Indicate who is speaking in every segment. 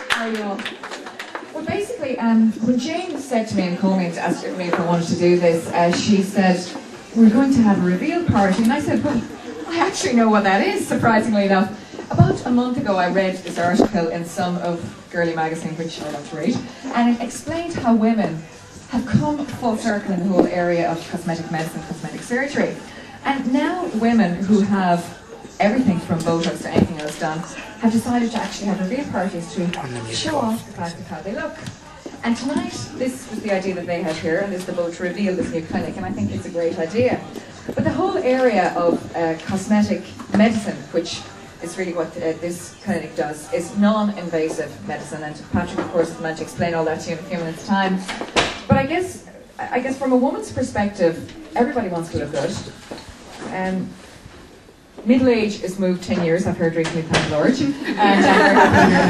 Speaker 1: How are you all? Well, basically, when Jane said to me and called me to ask me if I wanted to do this, she said, we're going to have a reveal party. And I said, well, I actually know what that is, surprisingly enough. About a month ago, I read this article in some of Girly magazine, which I love to read, and it explained how women have come full circle in the whole area of cosmetic medicine, cosmetic surgery. And now women who have everything from Botox to anything else done have decided to actually have reveal parties to show off the fact of how they look. And tonight, this was the idea that they had here, and this is the vote to reveal this new clinic, and I think it's a great idea. But the whole area of cosmetic medicine, which is really what this clinic does, is non-invasive medicine, and Patrick, of course, is meant to explain all that to you in a few minutes' time. But I guess from a woman's perspective, everybody wants to look good. Middle age is moved 10 years, I've heard recently, thank Lord. And I'm very happy to hear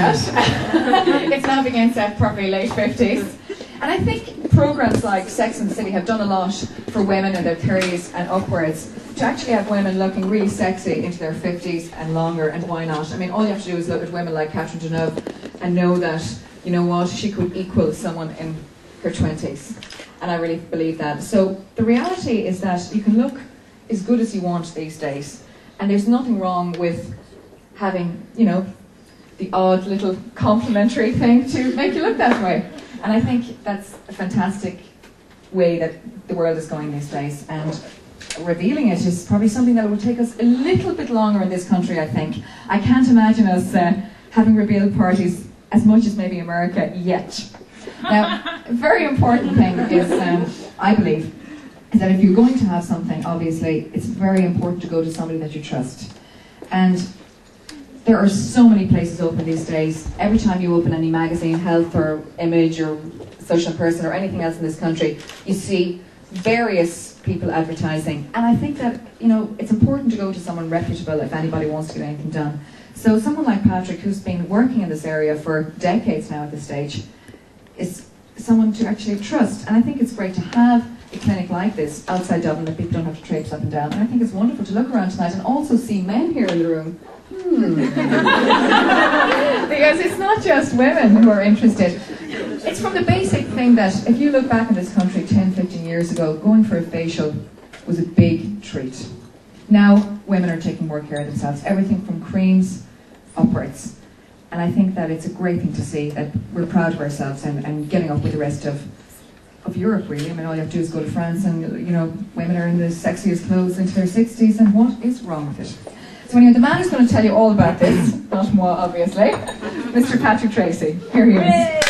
Speaker 1: that. It's now beginning set properly late 50s. And I think programs like Sex and the City have done a lot for women in their 30s and upwards to actually have women looking really sexy into their 50s and longer, and why not? I mean, all you have to do is look at women like Catherine Deneuve and know that, you know what, she could equal someone in her 20s. And I really believe that. So the reality is that you can look as good as you want these days. And there's nothing wrong with having, you know, the odd little complimentary thing to make you look that way. And I think that's a fantastic way that the world is going these days. And revealing it is probably something that will take us a little bit longer in this country, I think. I can't imagine us having reveal parties as much as maybe America yet. Now, a very important thing is, I believe, is that if you're going to have something, obviously, it's very important to go to somebody that you trust. And there are so many places open these days. Every time you open any magazine, Health or Image or Social Person or anything else in this country, you see various people advertising. And I think that, you know, it's important to go to someone reputable if anybody wants to get anything done. So someone like Patrick, who's been working in this area for decades now at this stage, is someone to actually trust. And I think it's great to have a clinic like this outside Dublin that people don't have to traipse up and down. And I think it's wonderful to look around tonight and also see men here in the room. Because it's not just women who are interested. It's from the basic thing that if you look back in this country 10, 15 years ago, going for a facial was a big treat. Now women are taking more care of themselves, everything from creams upwards. And I think that it's a great thing to see that we're proud of ourselves and getting up with the rest of Europe, really. I mean, all you have to do is go to France and, you know, women are in the sexiest clothes into their 60s, and what is wrong with it? So anyway, the man who's going to tell you all about this, not moi, obviously, Mr. Patrick Treacy. Here he is.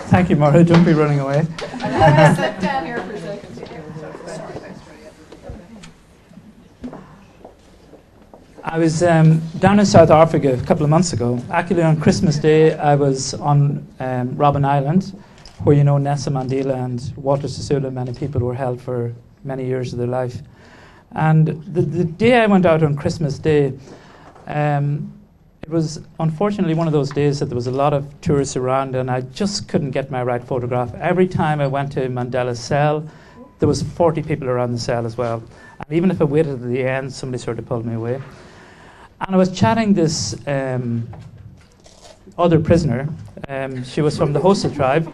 Speaker 2: Thank you, Maura. Don't be running away.
Speaker 1: I'm going to slip down here for a second.
Speaker 2: I was down in South Africa a couple of months ago. Actually, on Christmas Day, I was on Robben Island, where, you know, Nelson Mandela and Walter Sisulu, many people were held for many years of their life. And the day I went out on Christmas Day, it was unfortunately one of those days that there was a lot of tourists around, and I just couldn't get my right photograph. Every time I went to Mandela's cell, there was 40 people around the cell as well. And even if I waited at the end, somebody sort of pulled me away. And I was chatting this other prisoner. She was from the Hosi tribe.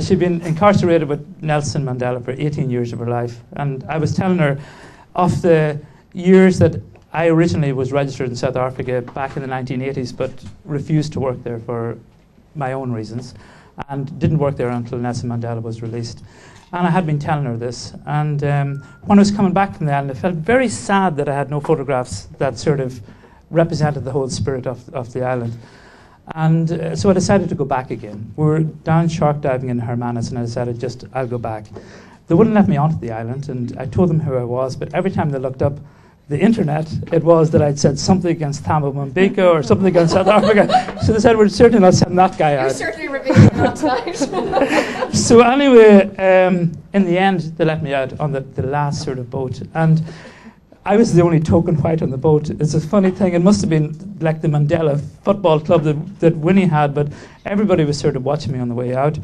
Speaker 2: She'd been incarcerated with Nelson Mandela for 18 years of her life. And I was telling her of the years that I originally was registered in South Africa back in the 1980s, but refused to work there for my own reasons, and didn't work there until Nelson Mandela was released. And I had been telling her this. And when I was coming back from the island, I felt very sad that I had no photographs that sort of represented the whole spirit of the island. And so I decided to go back again. We were down shark diving in Hermanus, and I decided I'll go back. They wouldn't let me onto the island, and I told them who I was, but every time they looked up the internet, it was that I'd said something against Thabo Mbeke or something against South Africa. So they said, we're certainly not sending that guy out.
Speaker 1: You're certainly revealing that tonight.
Speaker 2: So anyway, in the end, they let me out on the last sort of boat. And I was the only token white on the boat. It's a funny thing. It must have been like the Mandela football club that Winnie had, but everybody was sort of watching me on the way out.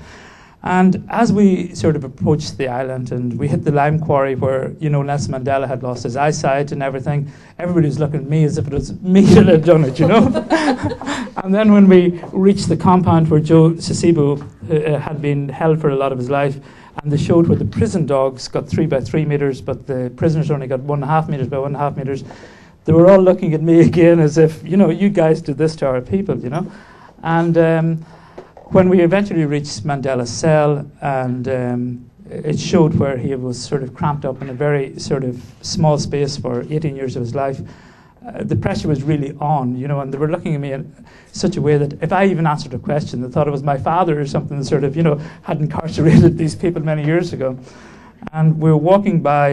Speaker 2: And as we sort of approached the island and we hit the lime quarry where, you know, Nelson Mandela had lost his eyesight and everything, everybody was looking at me as if it was me that had done it, you know. And then when we reached the compound where Joe Sisibu had been held for a lot of his life, and they showed where the prison dogs got 3 by 3 meters, but the prisoners only got 1.5 meters by 1.5 meters, they were all looking at me again as if, you know, you guys did this to our people, you know. And when we eventually reached Mandela's cell, and it showed where he was sort of cramped up in a very sort of small space for 18 years of his life, the pressure was really on, you know, and they were looking at me in such a way that if I even answered a question, they thought it was my father or something that sort of, you know, had incarcerated these people many years ago. And we were walking by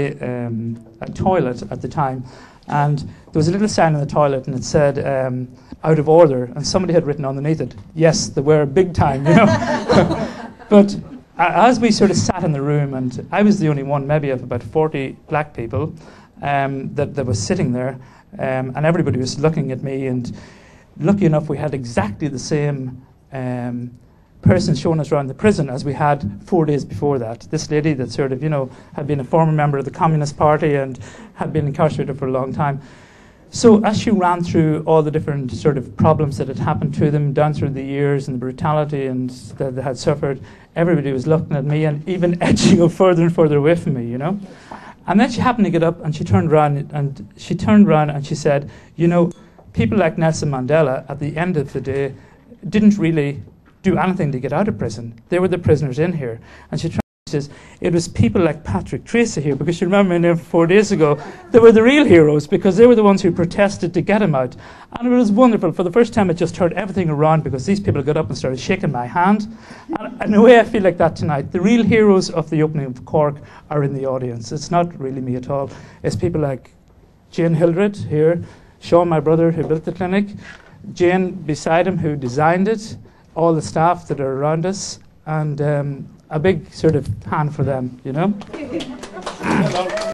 Speaker 2: a toilet at the time, and there was a little sign in the toilet, and it said, out of order, and somebody had written underneath it, yes, they were big time, you know. But as we sort of sat in the room, and I was the only one maybe of about 40 black people that was sitting there, and everybody was looking at me, and lucky enough we had exactly the same person showing us around the prison as we had 4 days before that. This lady that sort of, you know, had been a former member of the Communist Party and had been incarcerated for a long time. So as she ran through all the different sort of problems that had happened to them down through the years and the brutality and that they had suffered, everybody was looking at me and even edging up further and further away from me, you know. And then she happened to get up and she turned around and she said, you know, people like Nelson Mandela at the end of the day didn't really do anything to get out of prison. They were the prisoners in here. And she says, it was people like Treacy here, because you remember 4 days ago, they were the real heroes because they were the ones who protested to get him out. And it was wonderful. For the first time, it just turned everything around because these people got up and started shaking my hand. And in a way, I feel like that tonight. The real heroes of the opening of Cork are in the audience. It's not really me at all. It's people like Jane Hildred here, Sean, my brother, who built the clinic, Jane beside him, who designed it, all the staff that are around us, and a big sort of hand for them, you know.